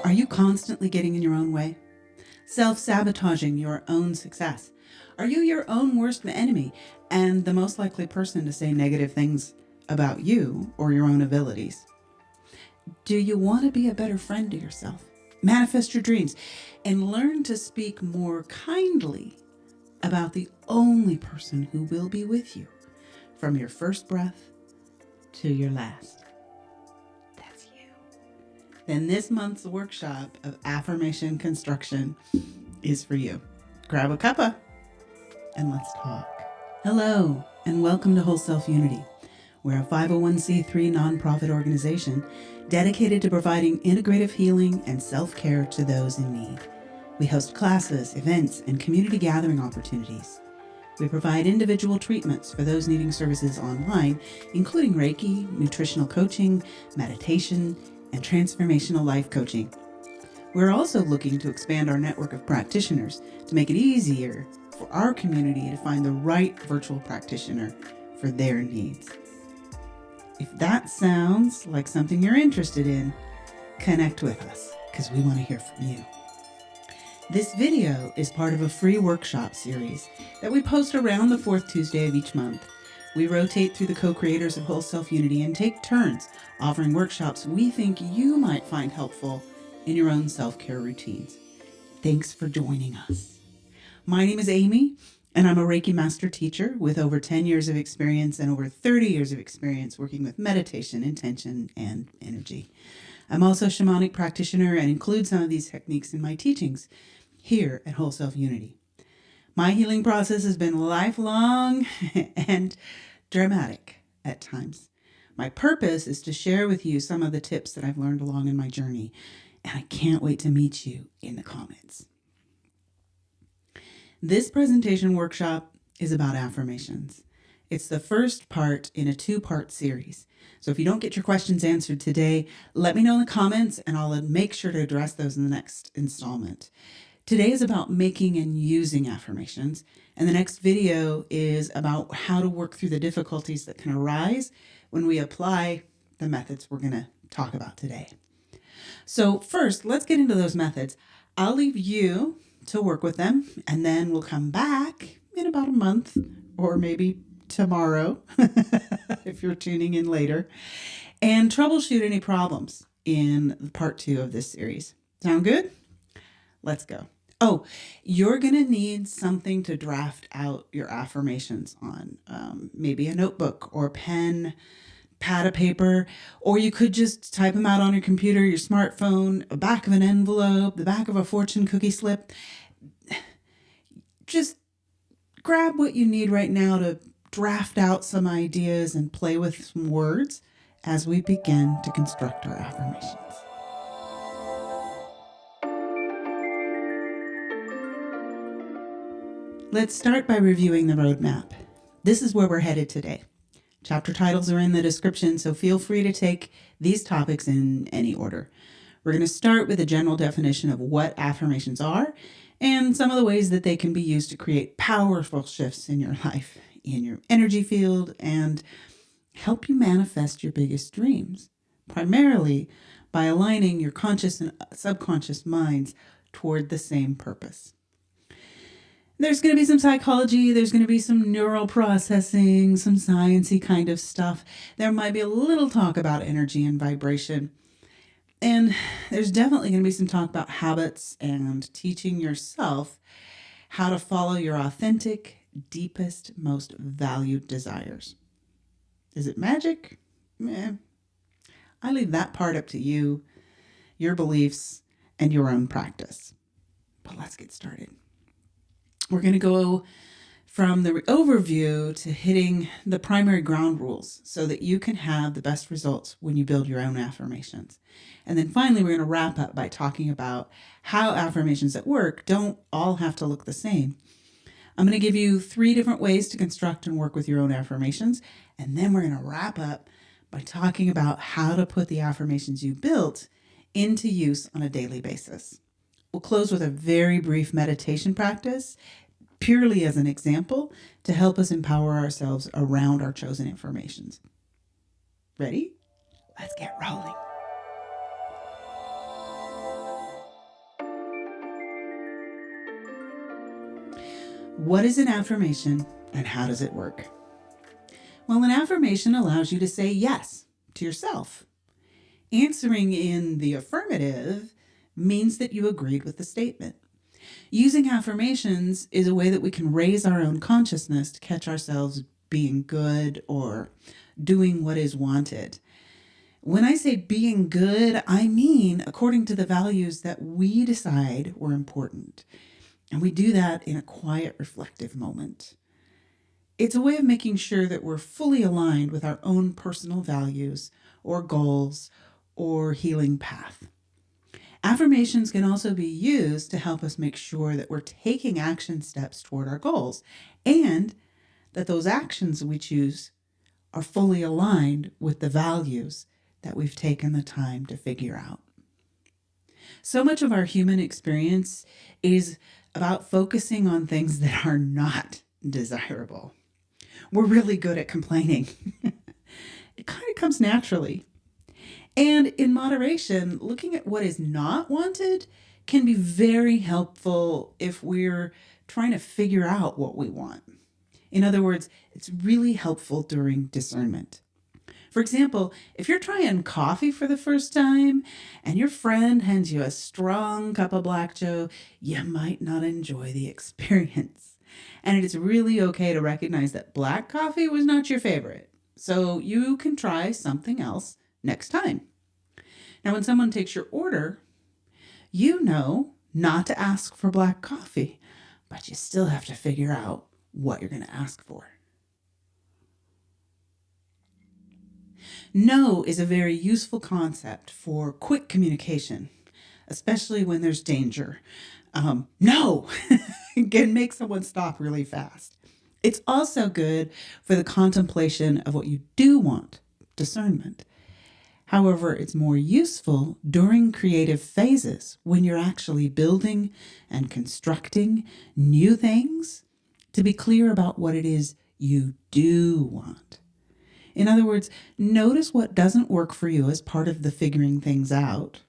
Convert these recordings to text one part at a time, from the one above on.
Are you constantly getting in your own way? Self-sabotaging your own success? Are you your own worst enemy and the most likely person to say negative things about you or your own abilities? Do you want to be a better friend to yourself? Manifest your dreams and learn to speak more kindly about the only person who will be with you from your first breath to your last. That's you. Then this month's workshop of affirmation construction is for you. Grab a cuppa and let's talk. Hello, and welcome to Whole Self Unity. We're a 501c3 nonprofit organization dedicated to providing integrative healing and self-care to those in need. We host classes, events, and community gathering opportunities. We provide individual treatments for those needing services online, including Reiki, nutritional coaching, meditation, and transformational life coaching. We're also looking to expand our network of practitioners to make it easier for our community to find the right virtual practitioner for their needs. If that sounds like something you're interested in, connect with us because we want to hear from you. This video is part of a free workshop series that we post around the fourth Tuesday of each month. We rotate through the co-creators of Whole Self Unity and take turns offering workshops we think you might find helpful in your own self-care routines. Thanks for joining us. My name is Amy, and I'm a Reiki master teacher with over 10 years of experience and over 30 years of experience working with meditation, intention, and energy. I'm also a shamanic practitioner and include some of these techniques in my teachings here at Whole Self Unity. My healing process has been lifelong and dramatic at times. My purpose is to share with you some of the tips that I've learned along in my journey, and I can't wait to meet you in the comments. This presentation workshop is about affirmations. It's the first part in a two-part series. So if you don't get your questions answered today, let me know in the comments and I'll make sure to address those in the next installment. Today is about making and using affirmations, and the next video is about how to work through the difficulties that can arise when we apply the methods we're going to talk about today. So first, let's get into those methods. I'll leave you to work with them, and then we'll come back in about a month or maybe tomorrow if you're tuning in later, and troubleshoot any problems in part 2 of this series. Sound good? Let's go. Oh, you're going to need something to draft out your affirmations on, maybe a notebook or a pen, pad of paper, or you could just type them out on your computer, your smartphone, the back of an envelope, the back of a fortune cookie slip. Just grab what you need right now to draft out some ideas and play with some words as we begin to construct our affirmations. Let's start by reviewing the roadmap. This is where we're headed today. Chapter titles are in the description, so feel free to take these topics in any order. We're going to start with a general definition of what affirmations are and some of the ways that they can be used to create powerful shifts in your life, in your energy field, and help you manifest your biggest dreams, primarily by aligning your conscious and subconscious minds toward the same purpose. There's going to be some psychology, there's going to be some neural processing, some sciencey kind of stuff. There might be a little talk about energy and vibration. And there's definitely going to be some talk about habits and teaching yourself how to follow your authentic, deepest, most valued desires. Is it magic? I leave that part up to you, your beliefs, and your own practice. But let's get started. We're going to go from the overview to hitting the primary ground rules so that you can have the best results when you build your own affirmations. And then finally, we're going to wrap up by talking about how affirmations at work don't all have to look the same. I'm going to give you 3 different ways to construct and work with your own affirmations. And then we're going to wrap up by talking about how to put the affirmations you built into use on a daily basis. We'll close with a very brief meditation practice, purely as an example, to help us empower ourselves around our chosen affirmations. Ready? Let's get rolling. What is an affirmation and how does it work? Well, an affirmation allows you to say yes to yourself. Answering in the affirmative means that you agreed with the statement. Using affirmations is a way that we can raise our own consciousness to catch ourselves being good or doing what is wanted. When I say being good, I mean according to the values that we decide were important. And we do that in a quiet, reflective moment. It's a way of making sure that we're fully aligned with our own personal values or goals or healing path. Affirmations can also be used to help us make sure that we're taking action steps toward our goals and that those actions we choose are fully aligned with the values that we've taken the time to figure out. So much of our human experience is about focusing on things that are not desirable. We're really good at complaining. It kind of comes naturally. And in moderation, looking at what is not wanted can be very helpful if we're trying to figure out what we want. In other words, it's really helpful during discernment. For example, if you're trying coffee for the first time and your friend hands you a strong cup of black Joe, you might not enjoy the experience. And it is really okay to recognize that black coffee was not your favorite. So you can try something else next time. Now, when someone takes your order, you know not to ask for black coffee, but you still have to figure out what you're going to ask for. No is a very useful concept for quick communication, especially when there's danger. No can make someone stop really fast. It's also good for the contemplation of what you do want, discernment. However, it's more useful during creative phases when you're actually building and constructing new things to be clear about what it is you do want. In other words, notice what doesn't work for you as part of the figuring things out,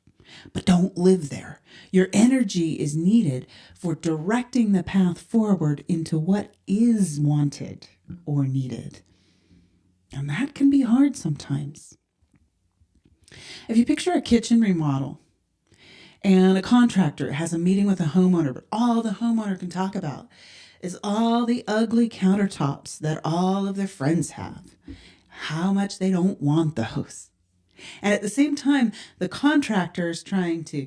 but don't live there. Your energy is needed for directing the path forward into what is wanted or needed. And that can be hard sometimes. If you picture a kitchen remodel and a contractor has a meeting with a homeowner, but all the homeowner can talk about is all the ugly countertops that all of their friends have, how much they don't want those. And at the same time, the contractor is trying to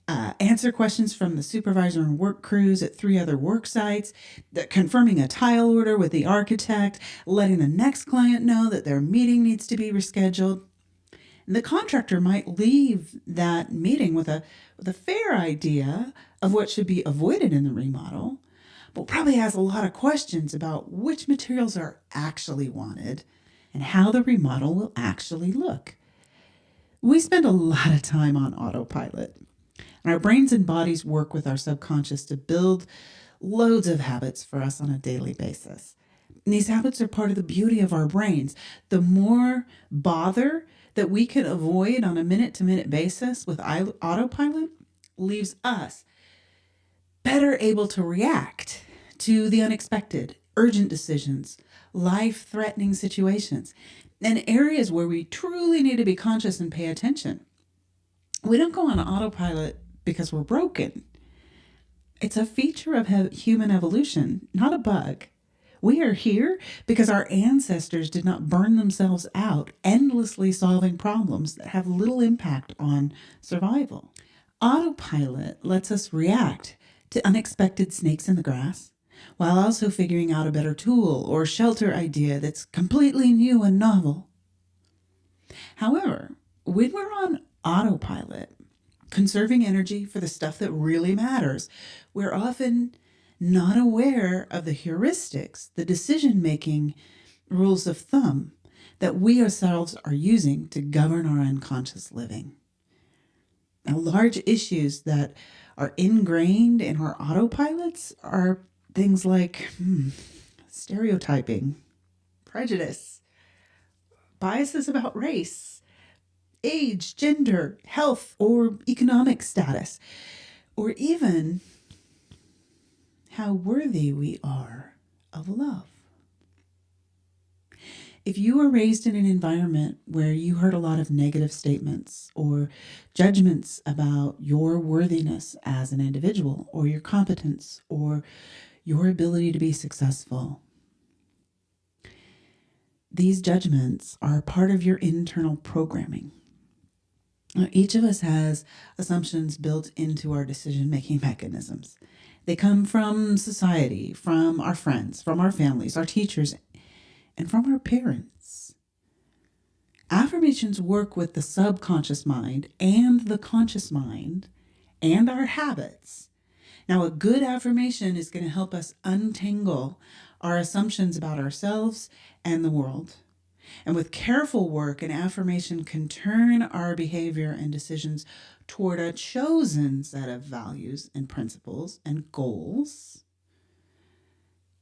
answer questions from the supervisor and work crews at 3 other work sites, confirming a tile order with the architect, letting the next client know that their meeting needs to be rescheduled. And the contractor might leave that meeting with a fair idea of what should be avoided in the remodel, but probably has a lot of questions about which materials are actually wanted and how the remodel will actually look. We spend a lot of time on autopilot, and our brains and bodies work with our subconscious to build loads of habits for us on a daily basis. And these habits are part of the beauty of our brains. The more bother that we can avoid on a minute-to-minute basis with autopilot leaves us better able to react to the unexpected, urgent decisions, life-threatening situations, and areas where we truly need to be conscious and pay attention. We don't go on autopilot because we're broken. It's a feature of human evolution, not a bug. We are here because our ancestors did not burn themselves out endlessly solving problems that have little impact on survival. Autopilot lets us react to unexpected snakes in the grass while also figuring out a better tool or shelter idea that's completely new and novel. However, when we're on autopilot, conserving energy for the stuff that really matters, we're often not aware of the heuristics, the decision-making rules of thumb that we ourselves are using to govern our unconscious living. Now, large issues that are ingrained in our autopilots are things like stereotyping, prejudice, biases about race, age, gender, health, or economic status, or even how worthy we are of love. If you were raised in an environment where you heard a lot of negative statements or judgments about your worthiness as an individual, or your competence, or your ability to be successful, these judgments are part of your internal programming. Each of us has assumptions built into our decision-making mechanisms. They come from society, from our friends, from our families, our teachers, and from our parents. Affirmations work with the subconscious mind and the conscious mind and our habits. Now, a good affirmation is going to help us untangle our assumptions about ourselves and the world. And with careful work, an affirmation can turn our behavior and decisions toward a chosen set of values and principles and goals,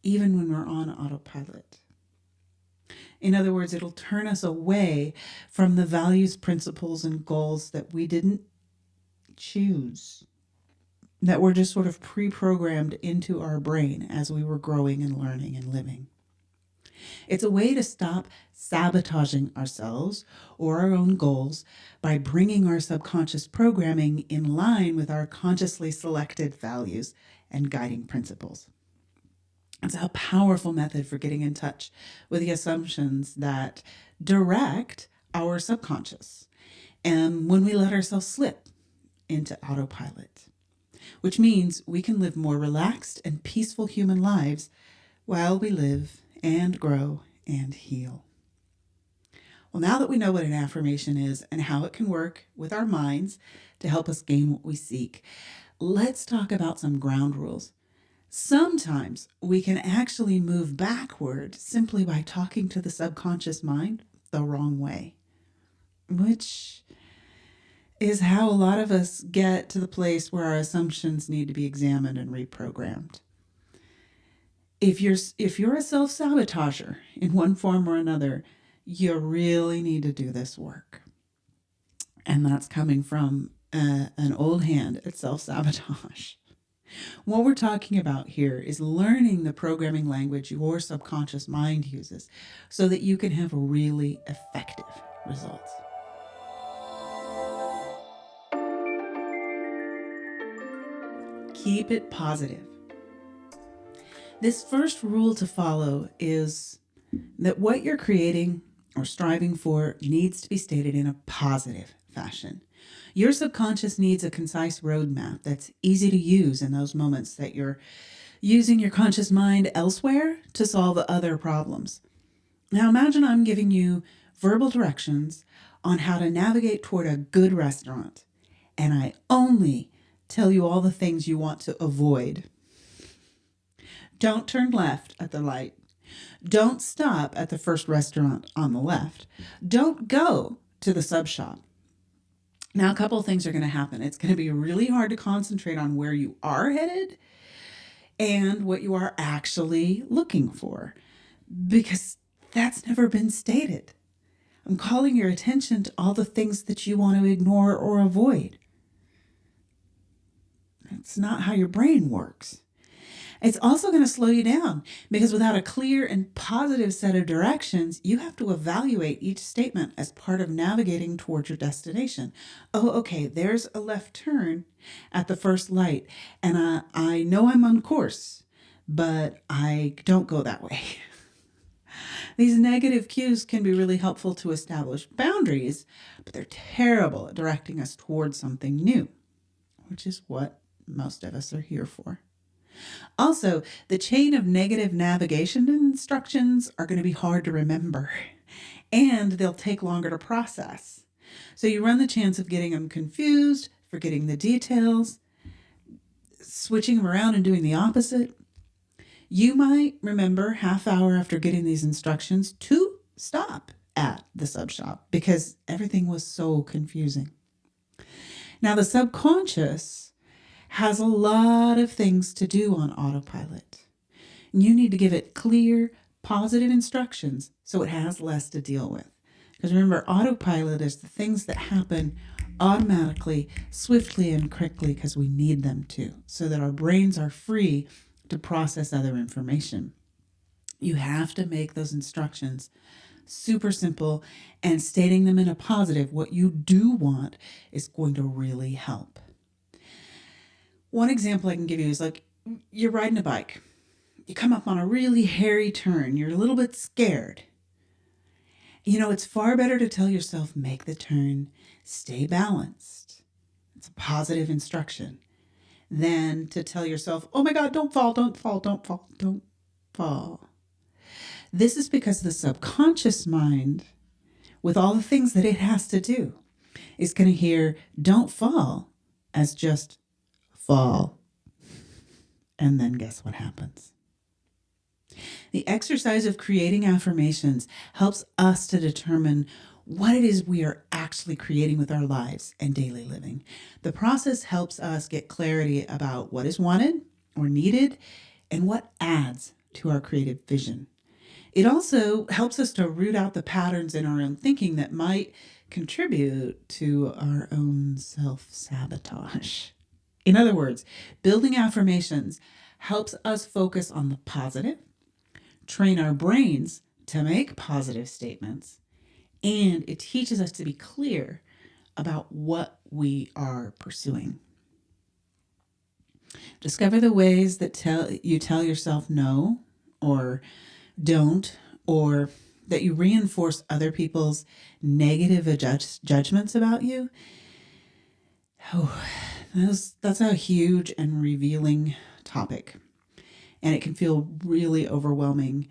even when we're on autopilot. In other words, it'll turn us away from the values, principles, and goals that we didn't choose, that were just sort of pre-programmed into our brain as we were growing and learning and living. It's a way to stop sabotaging ourselves or our own goals by bringing our subconscious programming in line with our consciously selected values and guiding principles. It's a powerful method for getting in touch with the assumptions that direct our subconscious, and when we let ourselves slip into autopilot, which means we can live more relaxed and peaceful human lives while we live and grow and heal. Well, now that we know what an affirmation is and how it can work with our minds to help us gain what we seek, let's talk about some ground rules. Sometimes we can actually move backward simply by talking to the subconscious mind the wrong way, which is how a lot of us get to the place where our assumptions need to be examined and reprogrammed. If you're a self-sabotager in one form or another, you really need to do this work. And that's coming from an old hand at self-sabotage. What we're talking about here is learning the programming language your subconscious mind uses so that you can have really effective results. Keep it positive. This first rule to follow is that what you're creating or striving for needs to be stated in a positive fashion. Your subconscious needs a concise roadmap that's easy to use in those moments that you're using your conscious mind elsewhere to solve other problems. Now imagine I'm giving you verbal directions on how to navigate toward a good restaurant, and I only tell you all the things you want to avoid. Don't turn left at the light. Don't stop at the first restaurant on the left. Don't go to the sub shop. Now, a couple of things are going to happen. It's going to be really hard to concentrate on where you are headed and what you are actually looking for, because that's never been stated. I'm calling your attention to all the things that you want to ignore or avoid. That's not how your brain works. It's also going to slow you down because without a clear and positive set of directions, you have to evaluate each statement as part of navigating towards your destination. Oh, okay, there's a left turn at the first light, and I know I'm on course, but I don't go that way. These negative cues can be really helpful to establish boundaries, but they're terrible at directing us towards something new, which is what most of us are here for. Also, the chain of negative navigation instructions are going to be hard to remember, and they'll take longer to process. So you run the chance of getting them confused, forgetting the details, switching them around and doing the opposite. You might remember half hour after getting these instructions to stop at the sub shop because everything was so confusing. Now, the subconscious has a lot of things to do on autopilot. You need to give it clear, positive instructions so it has less to deal with. Because remember, autopilot is the things that happen automatically, swiftly, and quickly because we need them to, so that our brains are free to process other information. You have to make those instructions super simple, and stating them in a positive, what you do want, is going to really help. One example I can give you is like you're riding a bike. You come up on a really hairy turn. You're a little bit scared. It's far better to tell yourself, make the turn, stay balanced. It's a positive instruction than to tell yourself, oh my God, don't fall, don't fall, don't fall, don't fall. This is because the subconscious mind, with all the things that it has to do, is going to hear don't fall as just fall. And then guess what happens? The exercise of creating affirmations helps us to determine what it is we are actually creating with our lives and daily living. The process helps us get clarity about what is wanted or needed and what adds to our creative vision. It also helps us to root out the patterns in our own thinking that might contribute to our own self-sabotage. In other words, building affirmations helps us focus on the positive, train our brains to make positive statements, and it teaches us to be clear about what we are pursuing. Discover the ways that you tell yourself no or don't, or that you reinforce other people's negative judgments about you. That's a huge and revealing topic. And it can feel really overwhelming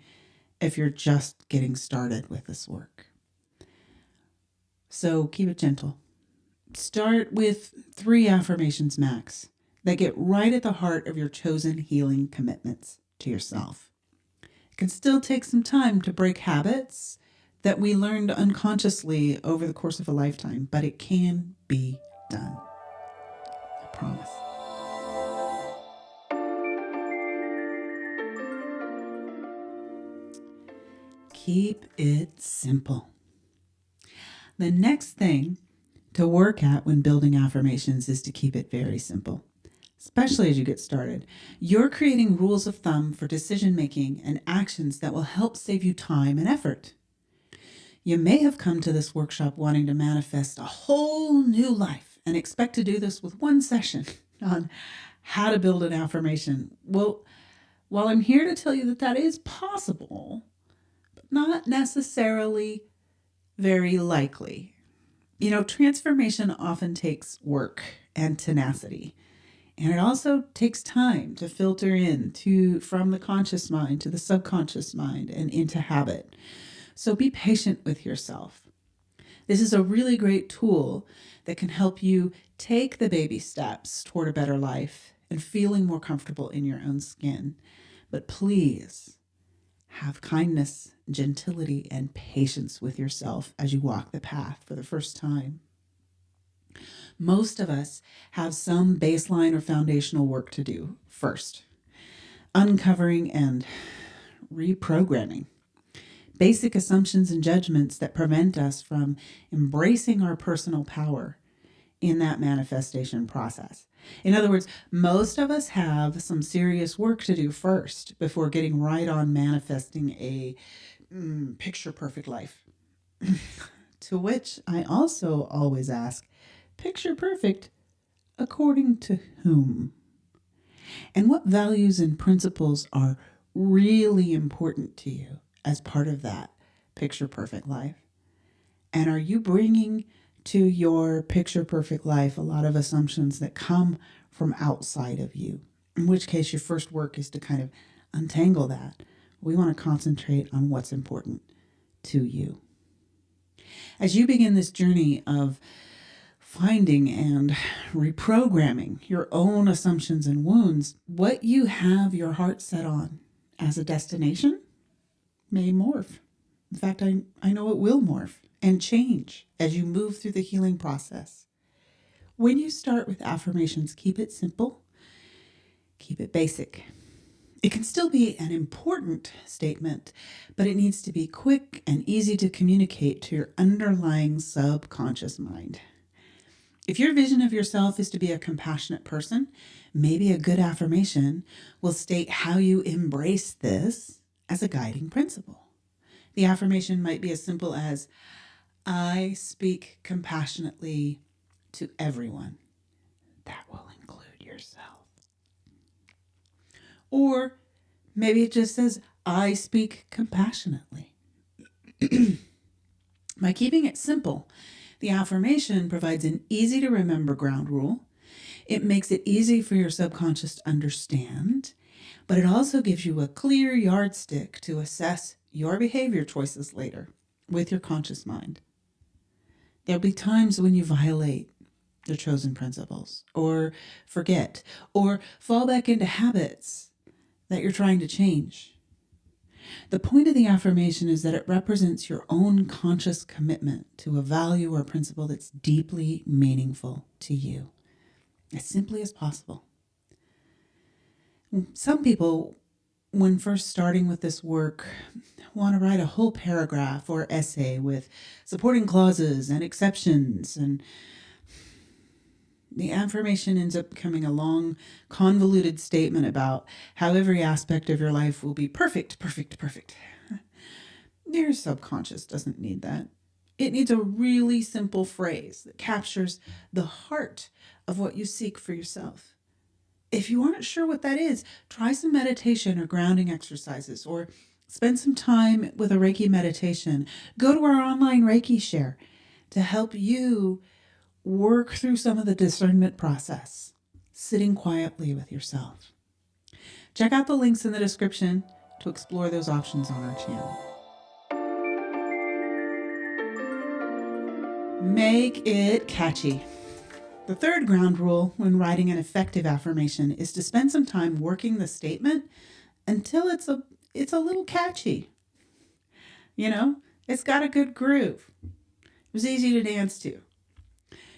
if you're just getting started with this work. So keep it gentle. Start with 3 affirmations max that get right at the heart of your chosen healing commitments to yourself. It can still take some time to break habits that we learned unconsciously over the course of a lifetime, but it can be done. I promise. Keep it simple. The next thing to work at when building affirmations is to keep it very simple, especially as you get started. You're creating rules of thumb for decision making and actions that will help save you time and effort. You may have come to this workshop wanting to manifest a whole new life and expect to do this with one session on how to build an affirmation. Well, while I'm here to tell you that is possible, but not necessarily very likely. Transformation often takes work and tenacity. And it also takes time to filter from the conscious mind to the subconscious mind and into habit. So be patient with yourself. This is a really great tool that can help you take the baby steps toward a better life and feeling more comfortable in your own skin. But please have kindness, gentility, and patience with yourself as you walk the path for the first time. Most of us have some baseline or foundational work to do first. Uncovering and reprogramming basic assumptions and judgments that prevent us from embracing our personal power in that manifestation process. In other words, most of us have some serious work to do first before getting right on manifesting a picture perfect life. To which I also always ask, picture perfect according to whom? And what values and principles are really important to you as part of that picture perfect life? And are you bringing to your picture perfect life a lot of assumptions that come from outside of you? In which case your first work is to kind of untangle that. We want to concentrate on what's important to you. As you begin this journey of finding and reprogramming your own assumptions and wounds, what you have your heart set on as a destination may morph. In fact, I know it will morph and change as you move through the healing process. When you start with affirmations, keep it simple, keep it basic. It can still be an important statement, but it needs to be quick and easy to communicate to your underlying subconscious mind. If your vision of yourself is to be a compassionate person, maybe a good affirmation will state how you embrace this as a guiding principle. The affirmation might be as simple as, I speak compassionately to everyone. That will include yourself. Or maybe it just says, I speak compassionately. By keeping it simple, the affirmation provides an easy to remember ground rule. It makes it easy for your subconscious to understand, but it also gives you a clear yardstick to assess your behavior choices later with your conscious mind. There'll be times when you violate your chosen principles, or forget, or fall back into habits that you're trying to change. The point of the affirmation is that it represents your own conscious commitment to a value or principle that's deeply meaningful to you, as simply as possible. Some people, when first starting with this work, want to write a whole paragraph or essay with supporting clauses and exceptions, and the affirmation ends up becoming a long, convoluted statement about how every aspect of your life will be perfect, perfect, perfect. Your subconscious doesn't need that. It needs a really simple phrase that captures the heart of what you seek for yourself. If you aren't sure what that is, try some meditation or grounding exercises, or spend some time with a Reiki meditation. Go to our online Reiki Share to help you work through some of the discernment process, sitting quietly with yourself. Check out the links in the description to explore those options on our channel. Make it catchy. The third ground rule when writing an effective affirmation is to spend some time working the statement until it's a little catchy. It's got a good groove. It was easy to dance to.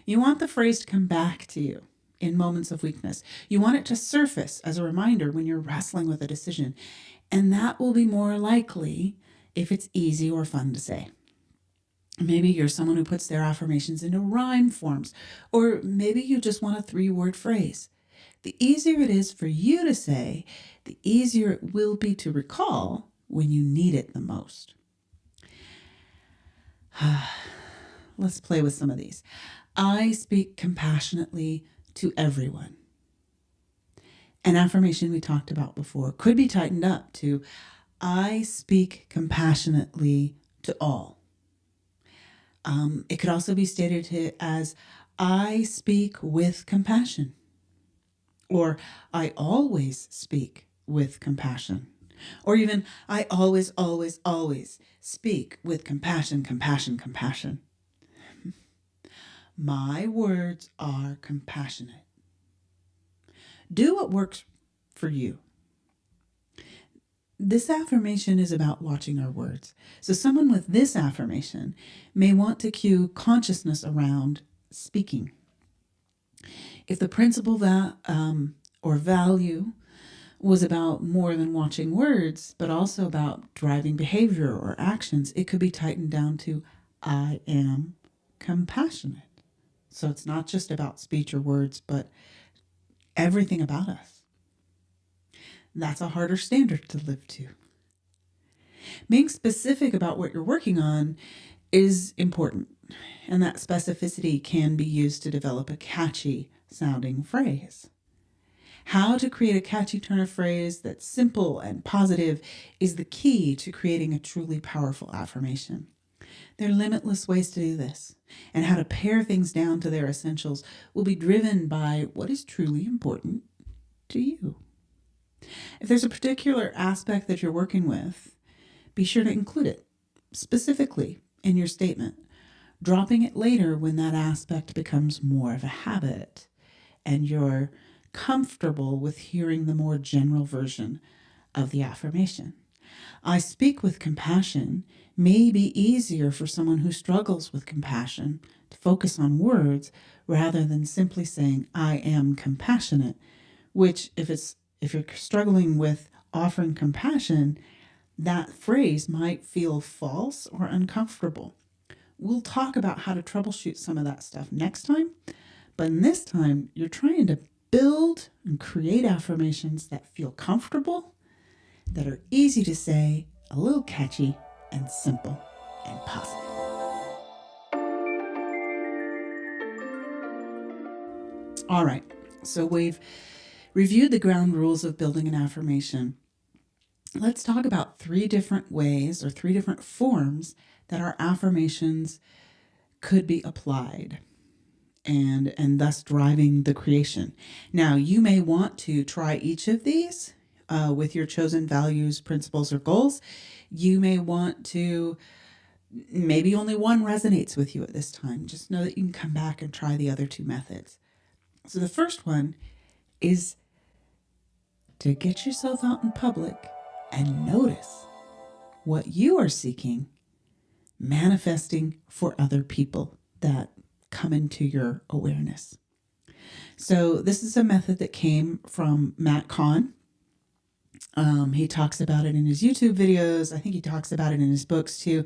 You want the phrase to come back to you in moments of weakness. You want it to surface as a reminder when you're wrestling with a decision. And that will be more likely if it's easy or fun to say. Maybe you're someone who puts their affirmations into rhyme forms, or maybe you just want a 3-word phrase. The easier it is for you to say, the easier it will be to recall when you need it the most. Let's play with some of these. I speak compassionately to everyone. An affirmation we talked about before could be tightened up to, I speak compassionately to all. It could also be stated as, I speak with compassion. Or, I always speak with compassion. Or even, I always, always, always speak with compassion, compassion, compassion. My words are compassionate. Do what works for you. This affirmation is about watching our words. So someone with this affirmation may want to cue consciousness around speaking. If the principle or value was about more than watching words, but also about driving behavior or actions, it could be tightened down to, I am compassionate. So it's not just about speech or words, but everything about us. That's a harder standard to live to. Being specific about what you're working on is important, and that specificity can be used to develop a catchy sounding phrase. How to create a catchy turn of phrase that's simple and positive is the key to creating a truly powerful affirmation. There are limitless ways to do this, and how to pare things down to their essentials will be driven by what is truly important to you. If there's a particular aspect that you're working with, be sure to include it specifically in your statement, dropping it later when that aspect becomes more of a habit and you're comfortable with hearing the more general version of the affirmation. I speak with compassion may be easier for someone who struggles with compassion to focus on words rather than simply saying, I am compassionate, which if you're struggling with offering compassion, that phrase might feel false or uncomfortable. We'll talk about how to troubleshoot some of that stuff next time, But in this time, you're trying to build and create affirmations that feel comfortable, that are easy to say, a little catchy, and simple and positive. All right, so we've reviewed the ground rules of building an affirmation. Let's talk about 3 different ways or 3 different forms that our affirmations could be applied and thus driving the creation. Now, you may want to try each of these with your chosen values, principles, or goals. You may want to, maybe only one resonates with you at this time. Just know that you can come back and try the other 2 methods. So the first one is to get yourself out in public and notice what you are seeking, manifesting for other people that come into your awareness. So this is a method that came from Kahn. He talks about it in his YouTube videos. I think he talks about it in his books too.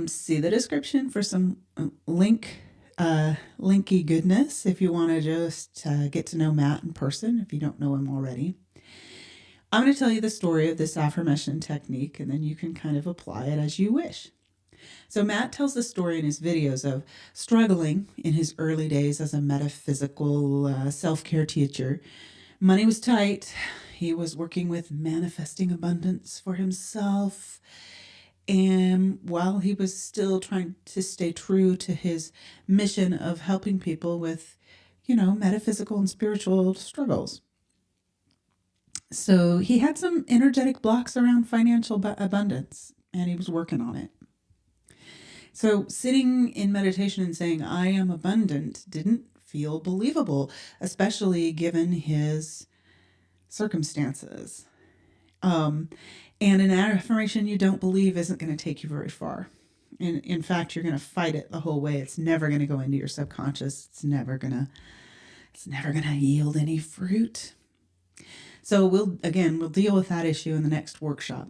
See the description for some linky goodness if you want to just get to know Matt in person if you don't know him already. I'm going to tell you the story of this affirmation technique, and then you can kind of apply it as you wish. So Matt tells the story in his videos of struggling in his early days as a metaphysical self-care teacher. Money was tight. He was working with manifesting abundance for himself. And while he was still trying to stay true to his mission of helping people with, metaphysical and spiritual struggles. So he had some energetic blocks around financial abundance, and he was working on it. So sitting in meditation and saying, I am abundant, didn't feel believable, especially given his circumstances. And an affirmation you don't believe isn't going to take you very far. In fact, you're going to fight it the whole way. It's never going to go into your subconscious. It's never going to yield any fruit. So we'll deal with that issue in the next workshop.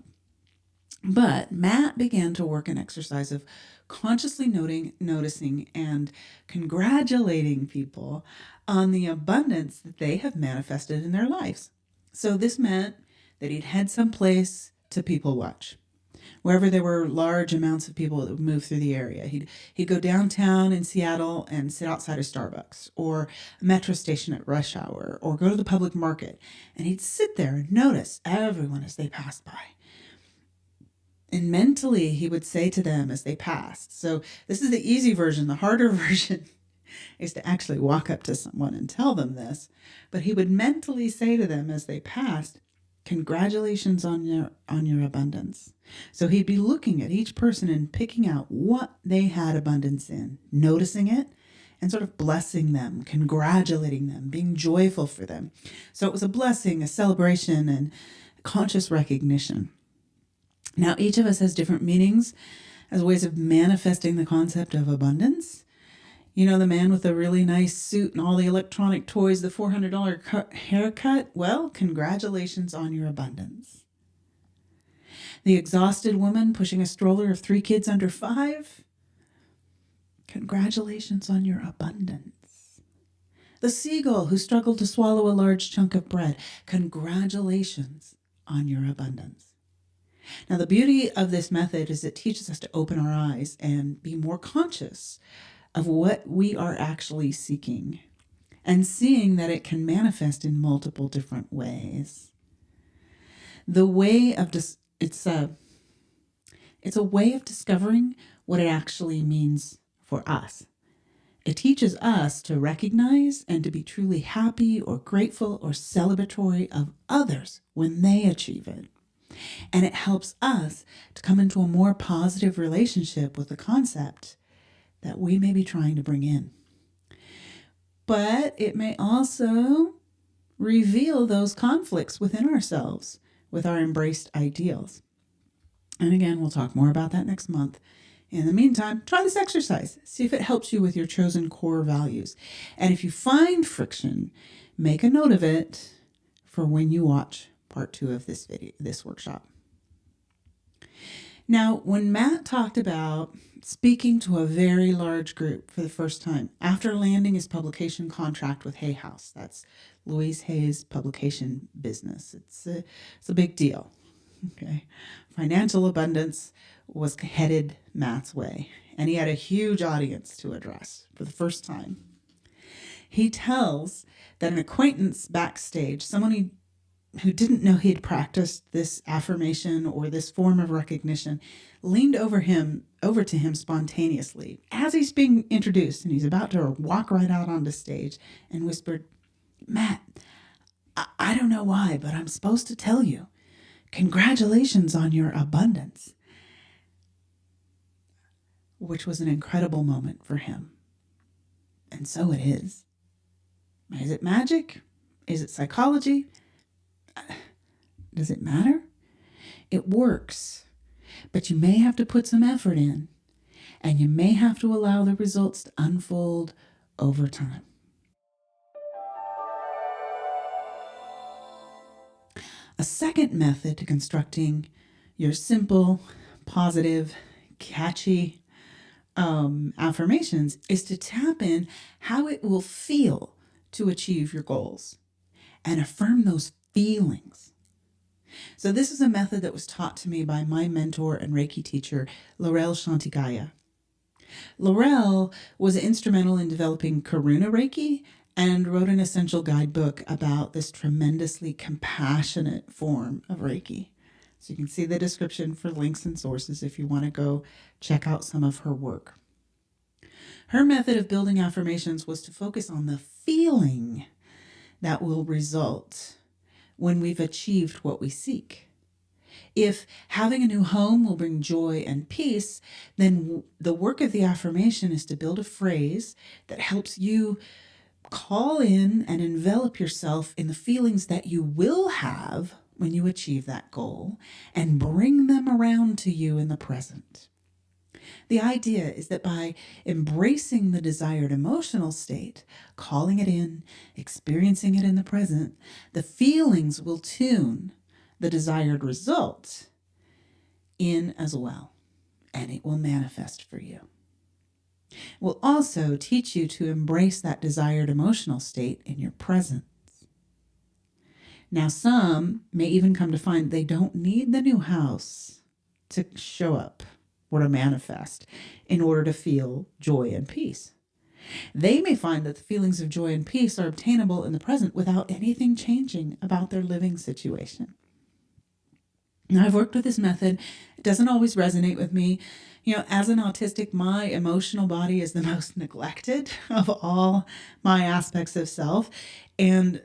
But Matt began to work an exercise of consciously noticing and congratulating people on the abundance that they have manifested in their lives. So this meant that he'd head someplace to people watch, wherever there were large amounts of people that would move through the area. He'd go downtown in Seattle and sit outside a Starbucks or a metro station at rush hour, or go to the public market, and he'd sit there and notice everyone as they passed by. And mentally, he would say to them as they passed. So this is the easy version. The harder version is to actually walk up to someone and tell them this. But he would mentally say to them as they passed, congratulations on your abundance. So he'd be looking at each person and picking out what they had abundance in, noticing it, and sort of blessing them, congratulating them, being joyful for them. So it was a blessing, a celebration, and conscious recognition. Now, each of us has different meanings as ways of manifesting the concept of abundance. The man with a really nice suit and all the electronic toys, the $400 haircut, well, congratulations on your abundance. The exhausted woman pushing a stroller of 3 kids under 5, congratulations on your abundance. The seagull who struggled to swallow a large chunk of bread, congratulations on your abundance. Now, the beauty of this method is it teaches us to open our eyes and be more conscious of what we are actually seeking and seeing that it can manifest in multiple different ways. The way of it's a way of discovering what it actually means for us. It teaches us to recognize and to be truly happy or grateful or celebratory of others when they achieve it. And it helps us to come into a more positive relationship with the concept that we may be trying to bring in. But it may also reveal those conflicts within ourselves with our embraced ideals. And again, we'll talk more about that next month. In the meantime, try this exercise. See if it helps you with your chosen core values. And if you find friction, make a note of it for when you watch part 2 of this workshop. Now, when Matt talked about speaking to a very large group for the first time after landing his publication contract with Hay House, that's Louise Hay's publication business. It's a big deal. Okay. Financial abundance was headed Matt's way, and he had a huge audience to address for the first time. He tells that an acquaintance backstage, someone who didn't know he'd practiced this affirmation or this form of recognition, leaned over to him spontaneously as he's being introduced, and he's about to walk right out onto stage, and whispered, "Matt, I don't know why, but I'm supposed to tell you, congratulations on your abundance," which was an incredible moment for him. And so it is. Is it magic? Is it psychology? Does it matter? It works, but you may have to put some effort in, and you may have to allow the results to unfold over time. A second method to constructing your simple, positive, catchy affirmations is to tap in how it will feel to achieve your goals and affirm those feelings. So this is a method that was taught to me by my mentor and Reiki teacher, Laurelle, Shanti, Gaia. Laurelle was instrumental in developing Karuna Reiki and wrote an essential guidebook about this tremendously compassionate form of Reiki. So you can see the description for links and sources if you want to go check out some of her work. Her method of building affirmations was to focus on the feeling that will result when we've achieved what we seek. If having a new home will bring joy and peace, then the work of the affirmation is to build a phrase that helps you call in and envelop yourself in the feelings that you will have when you achieve that goal and bring them around to you in the present. The idea is that by embracing the desired emotional state, calling it in, experiencing it in the present, the feelings will tune the desired result in as well, and it will manifest for you. It will also teach you to embrace that desired emotional state in your presence. Now, some may even come to find they don't need the new house to show up or to manifest in order to feel joy and peace. They may find that the feelings of joy and peace are obtainable in the present without anything changing about their living situation. Now, I've worked with this method. It doesn't always resonate with me. As an autistic, my emotional body is the most neglected of all my aspects of self. And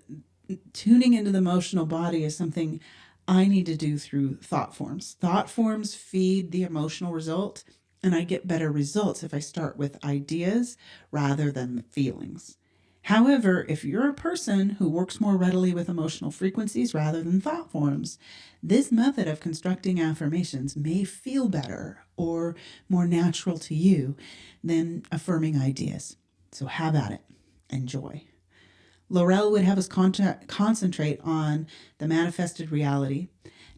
tuning into the emotional body is something I need to do through thought forms. Thought forms feed the emotional result, and I get better results if I start with ideas rather than feelings. However, if you're a person who works more readily with emotional frequencies rather than thought forms, this method of constructing affirmations may feel better or more natural to you than affirming ideas. So have at it. Enjoy. Laurelle would have us concentrate on the manifested reality,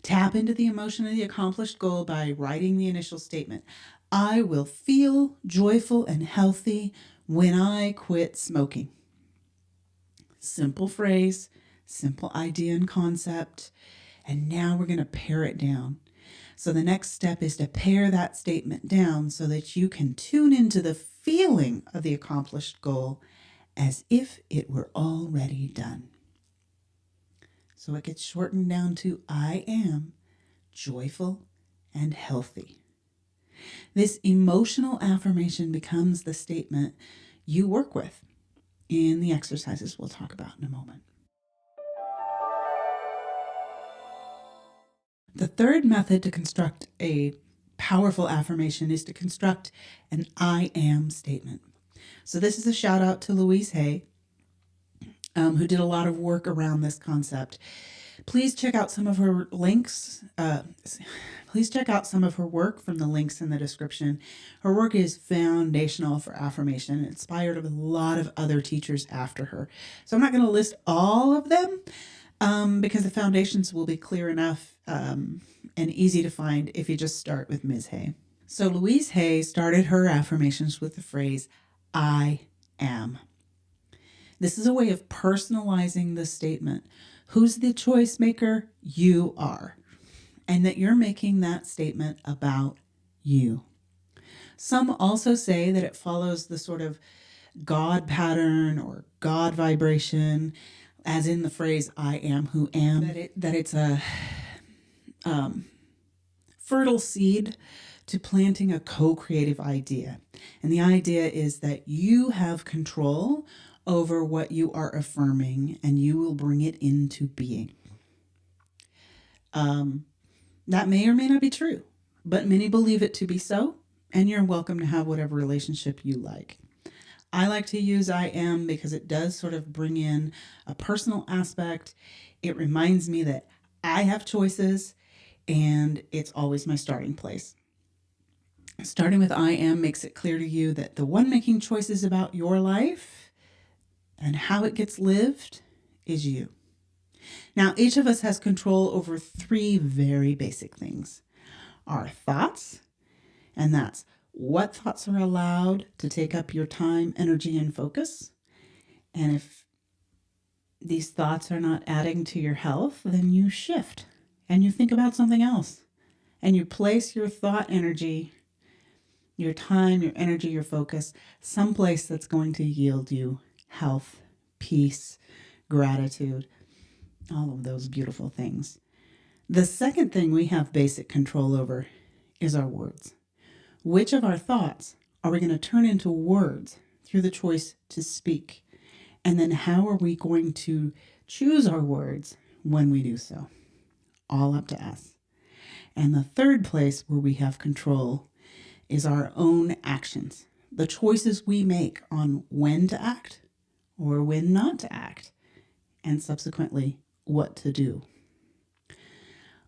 tap into the emotion of the accomplished goal by writing the initial statement. I will feel joyful and healthy when I quit smoking. Simple phrase, simple idea and concept. And now we're going to pare it down. So the next step is to pare that statement down so that you can tune into the feeling of the accomplished goal as if it were already done. So it gets shortened down to I am joyful and healthy. This emotional affirmation becomes the statement you work with in the exercises we'll talk about in a moment. The third method to construct a powerful affirmation is to construct an I am statement. So this is a shout out to Louise Hay, who did a lot of work around this concept. Please check out some of her links. Please check out some of her work from the links in the description. Her work is foundational for affirmation. It inspired a lot of other teachers after her. So I'm not going to list all of them, because the foundations will be clear enough and easy to find if you just start with Ms. Hay. So Louise Hay started her affirmations with the phrase, I am. This is a way of personalizing the statement. Who's the choice maker? You are. And that you're making that statement about you. Some also say that it follows the sort of God pattern or God vibration, as in the phrase, I am who am, that it's a fertile seed to planting a co-creative idea. And the idea is that you have control over what you are affirming and you will bring it into being. That may or may not be true, but many believe it to be so, and you're welcome to have whatever relationship you like. I like to use I am because it does sort of bring in a personal aspect. It reminds me that I have choices and it's always my starting place. Starting with I am makes it clear to you that the one making choices about your life and how it gets lived is you. Now, each of us has control over three very basic things. Our thoughts, and that's what thoughts are allowed to take up your time, energy, and focus. And if these thoughts are not adding to your health, then you shift and you think about something else. And you place your thought energy, your time, your energy, your focus, someplace that's going to yield you health, peace, gratitude, all of those beautiful things. The second thing we have basic control over is our words. Which of our thoughts are we going to turn into words through the choice to speak? And then how are we going to choose our words when we do so? All up to us. And the third place where we have control is our own actions, the choices we make on when to act or when not to act, and subsequently what to do.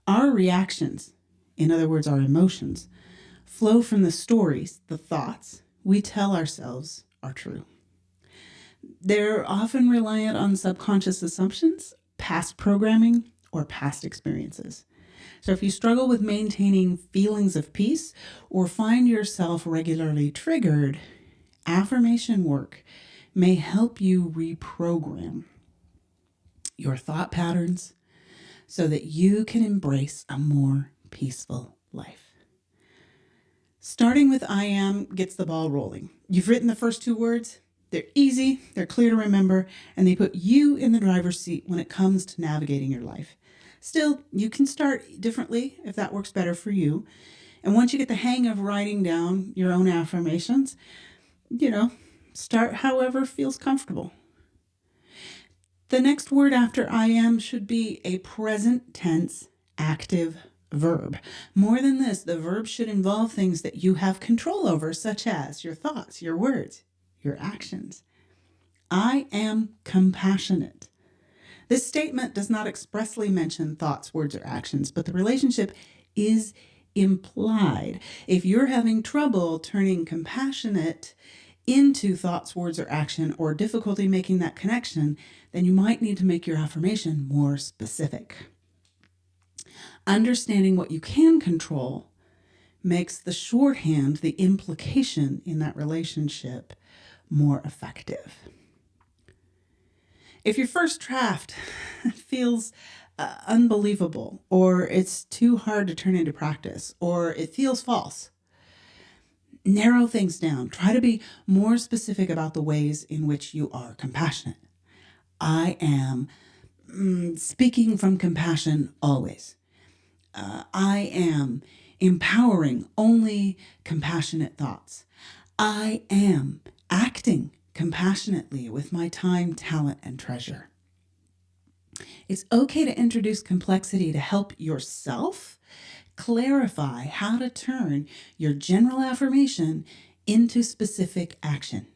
Our reactions, in other words, our emotions, flow from the stories, the thoughts we tell ourselves are true. They're often reliant on subconscious assumptions, past programming, or past experiences. So if you struggle with maintaining feelings of peace or find yourself regularly triggered, affirmation work may help you reprogram your thought patterns so that you can embrace a more peaceful life. Starting with I am gets the ball rolling. You've written the first two words. They're easy, they're clear to remember, and they put you in the driver's seat when it comes to navigating your life. Still, you can start differently if that works better for you. And once you get the hang of writing down your own affirmations, start however feels comfortable. The next word after I am should be a present tense active verb. More than this, the verb should involve things that you have control over, such as your thoughts, your words, your actions. I am compassionate. This statement does not expressly mention thoughts, words, or actions, but the relationship is implied. If you're having trouble turning compassionate into thoughts, words, or action, or difficulty making that connection, then you might need to make your affirmation more specific. Understanding what you can control makes the shorthand, the implication in that relationship, more effective. If your first draft feels unbelievable, or it's too hard to turn into practice, or it feels false, narrow things down. Try to be more specific about the ways in which you are compassionate. I am speaking from compassion always. I am empowering only compassionate thoughts. I am acting compassionately with my time, talent, and treasure. It's okay to introduce complexity to help yourself clarify how to turn your general affirmation into specific action.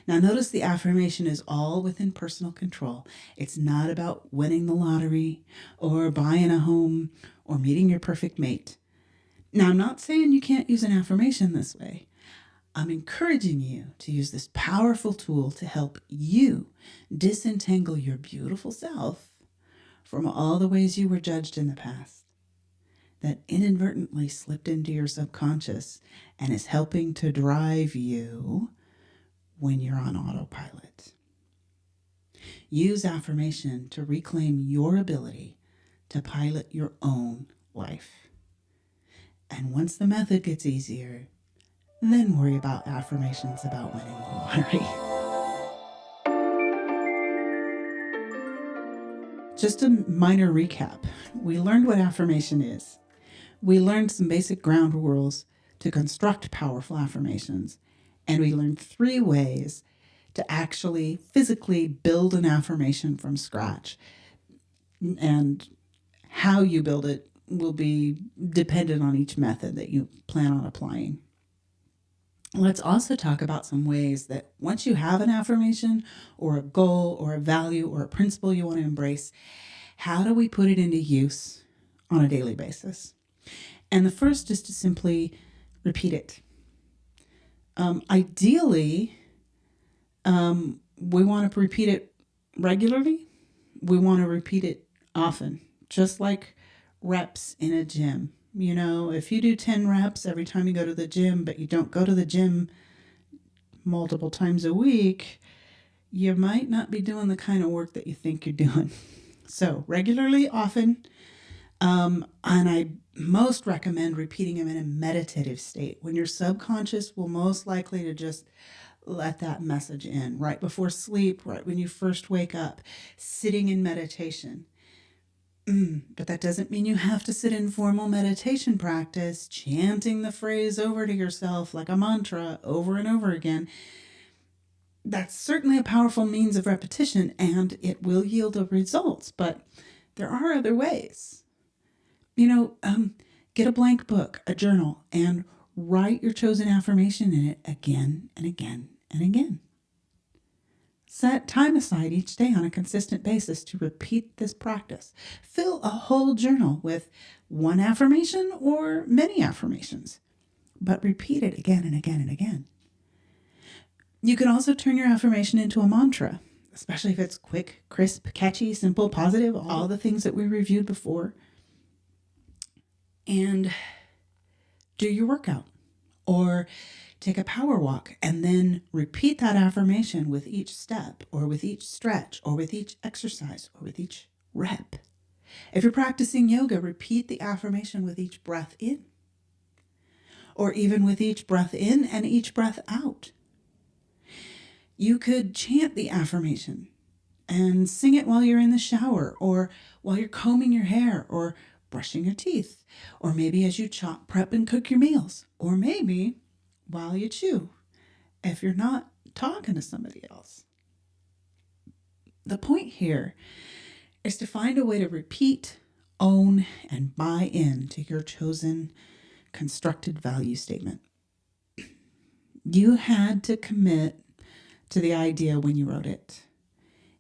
Now, notice the affirmation is all within personal control. It's not about winning the lottery or buying a home or meeting your perfect mate. Now, I'm not saying you can't use an affirmation this way. I'm encouraging you to use this powerful tool to help you disentangle your beautiful self from all the ways you were judged in the past that inadvertently slipped into your subconscious and is helping to drive you when you're on autopilot. Use affirmation to reclaim your ability to pilot your own life. And once the method gets easier, then worry about affirmations about winning the lottery. Just a minor recap. We learned what affirmation is. We learned some basic ground rules to construct powerful affirmations. And we learned 3 ways to actually physically build an affirmation from scratch. And how you build it will be dependent on each method that you plan on applying. Let's also talk about some ways that once you have an affirmation or a goal or a value or a principle you want to embrace, how do we put it into use on a daily basis? And the first is to simply repeat it. Ideally, we want to repeat it regularly. We want to repeat it often, just like reps in a gym. You know, if you do 10 reps every time you go to the gym, but you don't go to the gym multiple times a week, you might not be doing the kind of work that you think you're doing. So regularly, often, and I most recommend repeating them in a meditative state when your subconscious will most likely to just let that message in right before sleep, right when you first wake up, sitting in meditation. But that doesn't mean you have to sit in formal meditation practice, chanting the phrase over to yourself like a mantra over and over again. That's certainly a powerful means of repetition, and it will yield results, but there are other ways. Get a blank book, a journal, and write your chosen affirmation in it again and again and again. Set time aside each day on a consistent basis to repeat this practice. Fill a whole journal with one affirmation or many affirmations, but repeat it again and again and again. You can also turn your affirmation into a mantra, especially if it's quick, crisp, catchy, simple, positive, all the things that we reviewed before. And do your workout or take a power walk and then repeat that affirmation with each step or with each stretch or with each exercise or with each rep. If you're practicing yoga, repeat the affirmation with each breath in or even with each breath in and each breath out. You could chant the affirmation and sing it while you're in the shower or while you're combing your hair or brushing your teeth, or maybe as you chop, prep, and cook your meals, or maybe while you chew, if you're not talking to somebody else. The point here is to find a way to repeat, own, and buy in to your chosen constructed value statement. You had to commit to the idea when you wrote it.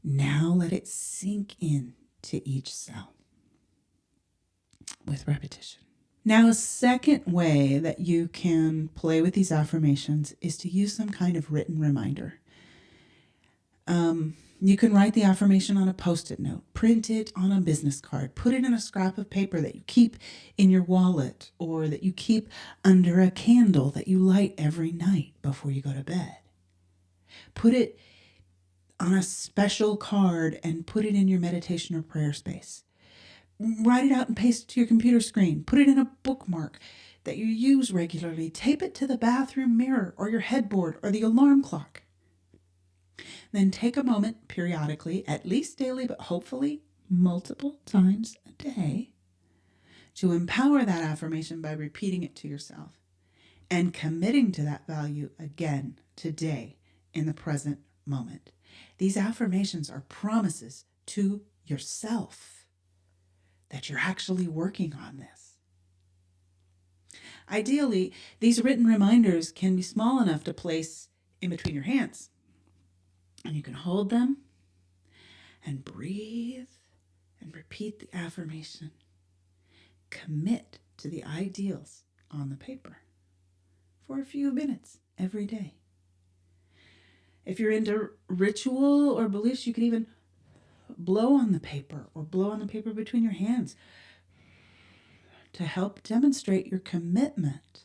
Now let it sink in to each cell with repetition. Now, a second way that you can play with these affirmations is to use some kind of written reminder. You can write the affirmation on a Post-it note, print it on a business card, put it in a scrap of paper that you keep in your wallet or that you keep under a candle that you light every night before you go to bed. Put it on a special card and put it in your meditation or prayer space. Write it out and paste it to your computer screen. Put it in a bookmark that you use regularly. Tape it to the bathroom mirror or your headboard or the alarm clock. Then take a moment periodically, at least daily, but hopefully multiple times a day, to empower that affirmation by repeating it to yourself and committing to that value again today in the present moment. These affirmations are promises to yourself that you're actually working on this. Ideally, these written reminders can be small enough to place in between your hands. And you can hold them and breathe and repeat the affirmation. Commit to the ideals on the paper for a few minutes every day. If you're into ritual or beliefs, you can even blow on the paper or blow on the paper between your hands to help demonstrate your commitment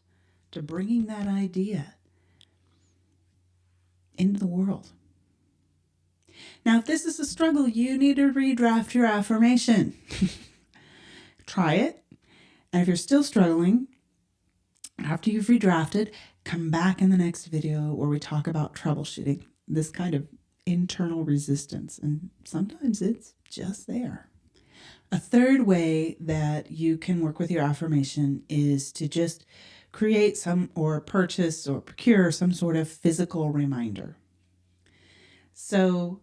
to bringing that idea into the world. Now, if this is a struggle, you need to redraft your affirmation. Try it. And if you're still struggling, after you've redrafted, come back in the next video where we talk about troubleshooting this kind of internal resistance. And sometimes it's just there. A third way that you can work with your affirmation is to just create some or purchase or procure some sort of physical reminder. So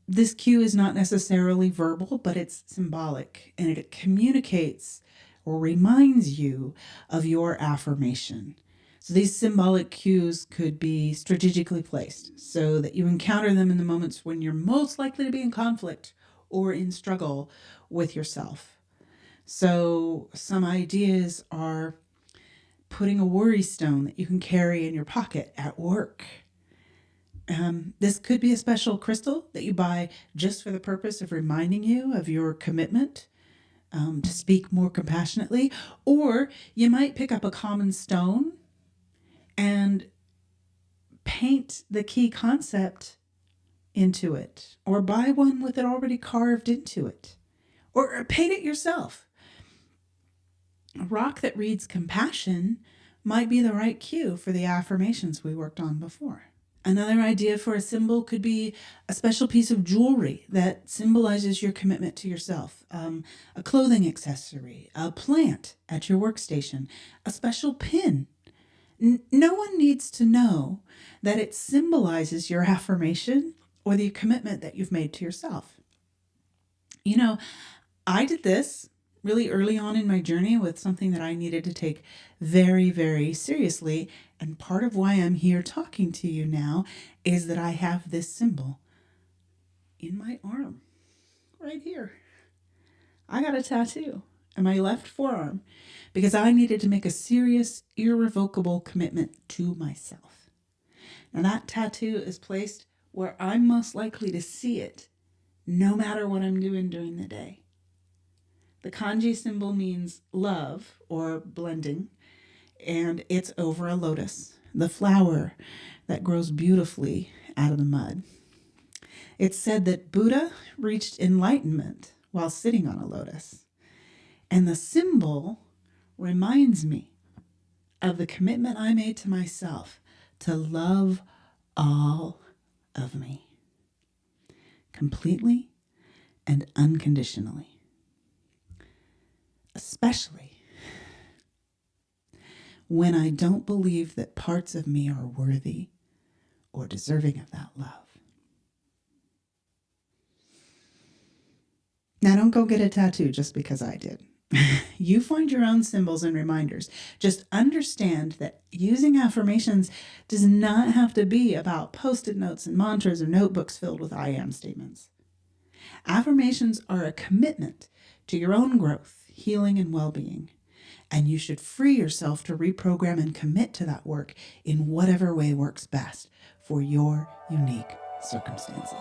this cue is not necessarily verbal, but it's symbolic, and it communicates or reminds you of your affirmation. So these symbolic cues could be strategically placed so that you encounter them in the moments when you're most likely to be in conflict or in struggle with yourself. So some ideas are putting a worry stone that you can carry in your pocket at work. This could be a special crystal that you buy just for the purpose of reminding you of your commitment to speak more compassionately. Or you might pick up a common stone and paint the key concept into it, or buy one with it already carved into it, or paint it yourself. A rock that reads compassion might be the right cue for the affirmations we worked on before. Another idea for a symbol could be a special piece of jewelry that symbolizes your commitment to yourself, a clothing accessory, a plant at your workstation, a special pin. No one needs to know that it symbolizes your affirmation or the commitment that you've made to yourself. You know, I did this really early on in my journey with something that I needed to take very, very seriously. And part of why I'm here talking to you now is that I have this symbol in my arm, right here. I got a tattoo in my left forearm because I needed to make a serious, irrevocable commitment to myself. Now that tattoo is placed where I'm most likely to see it, no matter what I'm doing during the day. The kanji symbol means love or blending, and it's over a lotus, the flower that grows beautifully out of the mud. It's said that Buddha reached enlightenment while sitting on a lotus, and the symbol reminds me of the commitment I made to myself to love all of me, completely and unconditionally. Especially when I don't believe that parts of me are worthy or deserving of that love. Now, don't go get a tattoo just because I did. You find your own symbols and reminders. Just understand that using affirmations does not have to be about Post-it notes and mantras or notebooks filled with I am statements. Affirmations are a commitment to your own growth, healing, and well-being. And you should free yourself to reprogram and commit to that work in whatever way works best for your unique circumstances.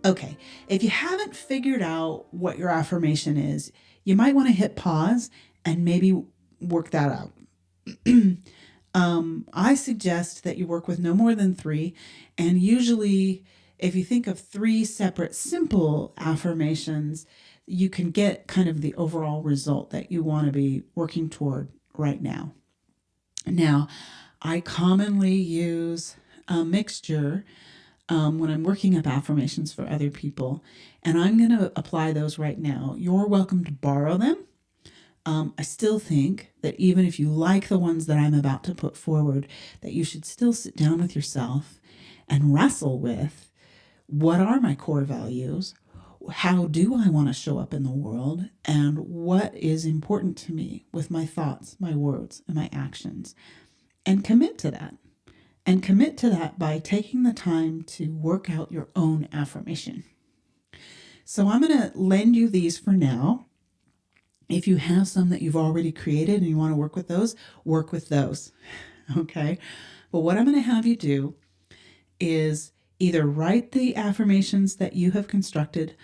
Okay, if you haven't figured out what your affirmation is, you might want to hit pause and maybe work that out. I suggest that you work with no more than 3, and usually if you think of 3 separate simple affirmations, you can get kind of the overall result that you want to be working toward right now. Now, I commonly use a mixture when I'm working up affirmations for other people, and I'm going to apply those right now. You're welcome to borrow them. I still think that even if you like the ones that I'm about to put forward, that you should still sit down with yourself and wrestle with, what are my core values? How do I want to show up in the world? And what is important to me with my thoughts, my words, and my actions? And commit to that. And commit to that by taking the time to work out your own affirmation. So I'm going to lend you these for now. If you have some that you've already created and you want to work with those, work with those. Okay? Well, what I'm going to have you do is either write the affirmations that you have constructed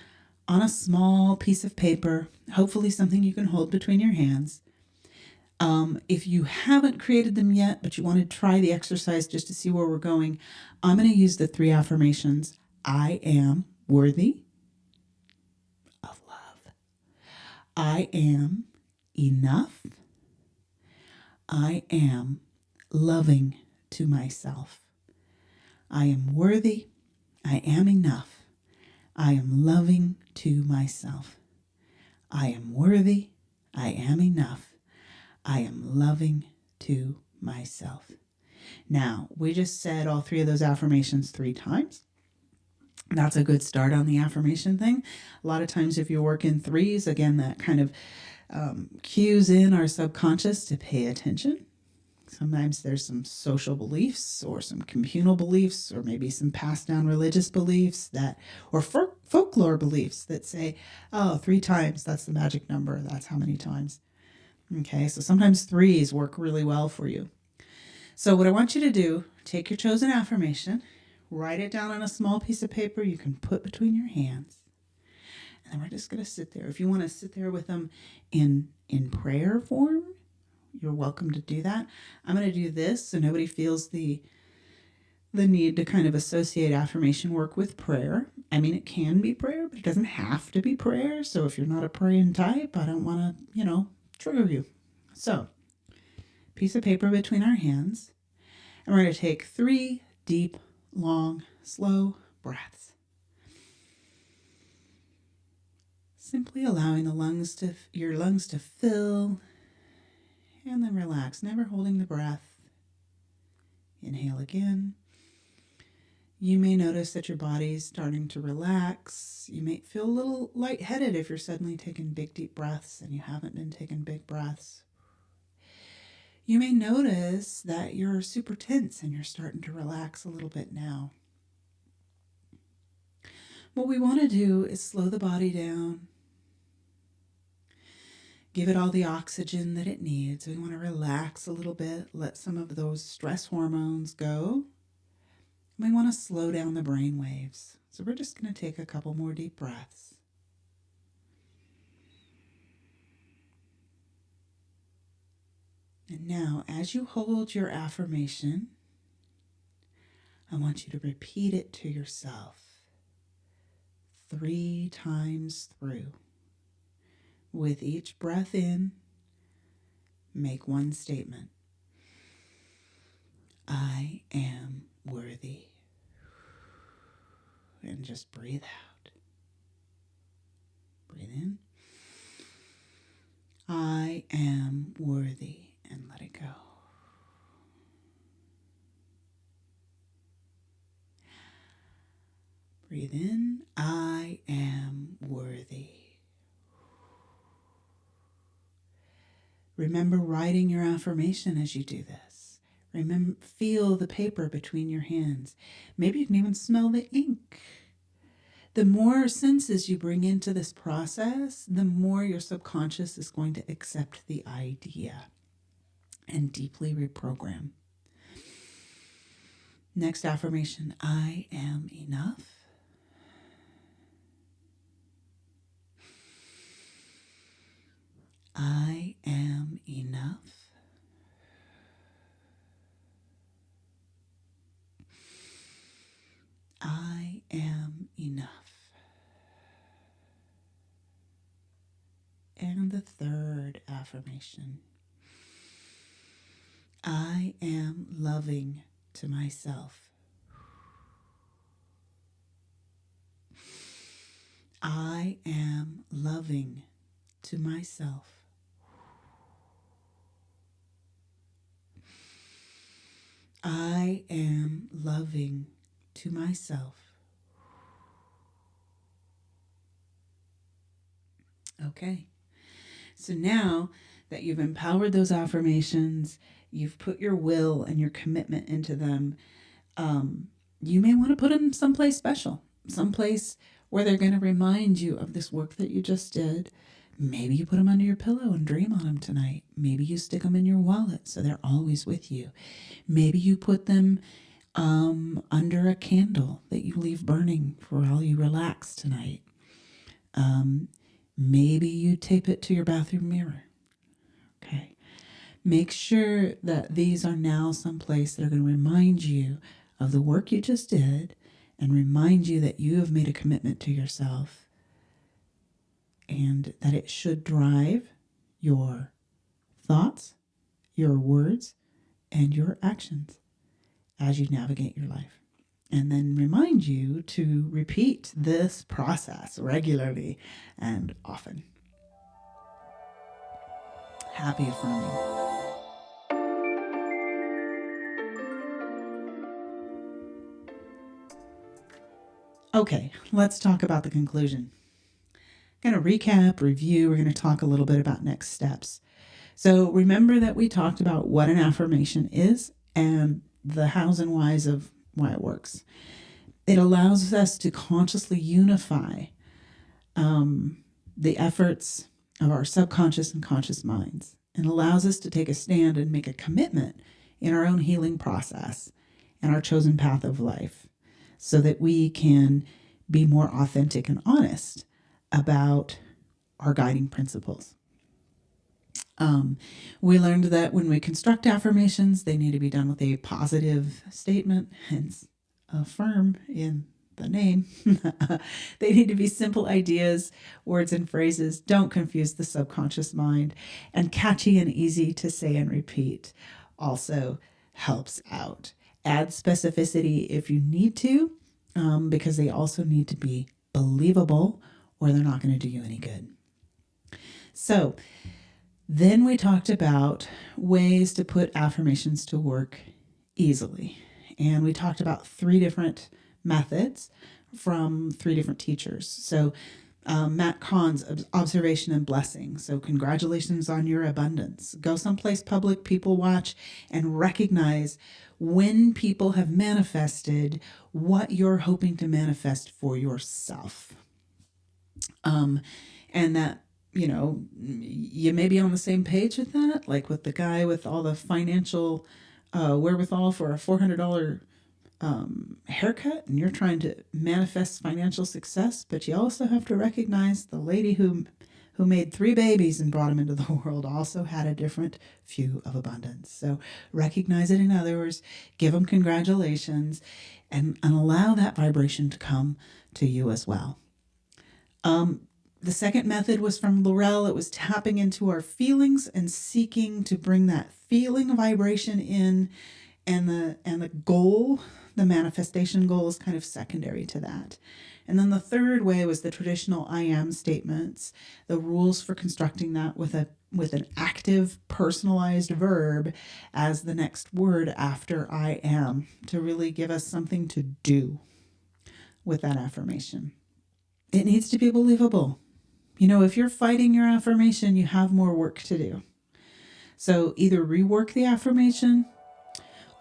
on a small piece of paper, hopefully something you can hold between your hands. If you haven't created them yet, but you want to try the exercise just to see where we're going, I'm going to use the 3 affirmations. I am worthy of love. I am enough. I am loving to myself. I am worthy. I am enough. I am loving to myself. I am worthy. I am enough. I am loving to myself. Now, we just said all 3 of those affirmations 3 times. That's a good start on the affirmation thing. A lot of times if you work in 3s, again, that kind of cues in our subconscious to pay attention. Sometimes there's some social beliefs or some communal beliefs or maybe some passed down religious beliefs or folklore beliefs that say, 3 times, that's the magic number. That's how many times. Okay, so sometimes 3s work really well for you. So what I want you to do, take your chosen affirmation, write it down on a small piece of paper you can put between your hands. And then we're just going to sit there. If you want to sit there with them in prayer form, you're welcome to do that. I'm going to do this so nobody feels the need to kind of associate affirmation work with prayer. I mean, it can be prayer, but it doesn't have to be prayer. So if you're not a praying type, I don't want to, trigger you. So, piece of paper between our hands, and we're going to take 3 deep, long, slow breaths. Simply allowing your lungs to fill and then relax, never holding the breath. Inhale again. You may notice that your body's starting to relax. You may feel a little lightheaded if you're suddenly taking big, deep breaths and you haven't been taking big breaths. You may notice that you're super tense and you're starting to relax a little bit now. What we want to do is slow the body down. Give it all the oxygen that it needs. We want to relax a little bit, let some of those stress hormones go. We want to slow down the brain waves. So we're just going to take a couple more deep breaths. And now, as you hold your affirmation, I want you to repeat it to yourself 3 times through. With each breath in, make one statement. I am worthy. And just breathe out. Breathe in. I am worthy. And let it go. Breathe in. I am worthy. Remember writing your affirmation as you do this. Feel the paper between your hands. Maybe you can even smell the ink. The more senses you bring into this process, the more your subconscious is going to accept the idea and deeply reprogram. Next affirmation, I am enough. I am enough. I am enough. And the third affirmation, I am loving to myself. I am loving to myself. I am loving to myself. Okay. So now that you've empowered those affirmations, you've put your will and your commitment into them, you may want to put them someplace special, someplace where they're going to remind you of this work that you just did. Maybe you put them under your pillow and dream on them tonight. Maybe you stick them in your wallet so they're always with you. Maybe you put them under a candle that you leave burning for while you relax tonight. Maybe you tape it to your bathroom mirror. Okay. Make sure that these are now someplace that are going to remind you of the work you just did and remind you that you have made a commitment to yourself and that it should drive your thoughts, your words, and your actions as you navigate your life. And then remind you to repeat this process regularly and often. Happy affirming. Okay, let's talk about the conclusion. I'm going to recap, review. We're going to talk a little bit about next steps. So remember that we talked about what an affirmation is and the hows and whys of why it works. It allows us to consciously unify the efforts of our subconscious and conscious minds, and allows us to take a stand and make a commitment in our own healing process and our chosen path of life so that we can be more authentic and honest about our guiding principles. We learned that when we construct affirmations, they need to be done with a positive statement, hence affirm in the name. They need to be simple ideas, words and phrases. Don't confuse the subconscious mind. And catchy and easy to say and repeat also helps out. Add specificity if you need to, because they also need to be believable or they're not going to do you any good. So then we talked about ways to put affirmations to work easily. And we talked about 3 different methods from 3 different teachers. So Matt Kahn's observation and blessing. So congratulations on your abundance. Go someplace public, people watch, and recognize when people have manifested what you're hoping to manifest for yourself. And that, you may be on the same page with that, like with the guy with all the financial wherewithal for a $400 haircut, and you're trying to manifest financial success, but you also have to recognize the lady who made 3 babies and brought them into the world also had a different view of abundance. So recognize it in others, give them congratulations, and allow that vibration to come to you as well. The second method was from Laurelle. It was tapping into our feelings and seeking to bring that feeling vibration in, and the goal, the manifestation goal, is kind of secondary to that. And then the third way was the traditional I am statements, the rules for constructing that with an active personalized verb as the next word after I am, to really give us something to do with that affirmation. It needs to be believable. If you're fighting your affirmation, you have more work to do. So either rework the affirmation,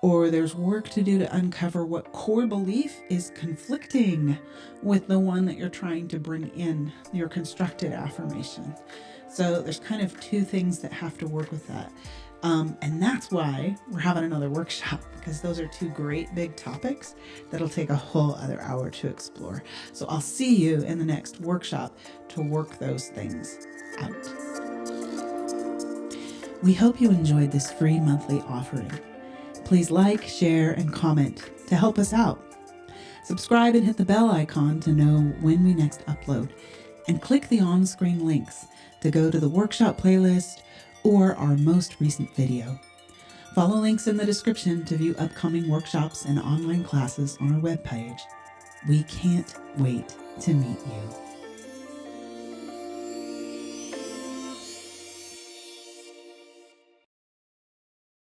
or there's work to do to uncover what core belief is conflicting with the one that you're trying to bring in your constructed affirmation. So there's kind of 2 things that have to work with that. And that's why we're having another workshop, because those are 2 great big topics that'll take a whole other hour to explore. So I'll see you in the next workshop to work those things out. We hope you enjoyed this free monthly offering. Please like, share, and comment to help us out. Subscribe and hit the bell icon to know when we next upload. And click the on-screen links to go to the workshop playlist or our most recent video. Follow links in the description to view upcoming workshops and online classes on our webpage. We can't wait to meet you.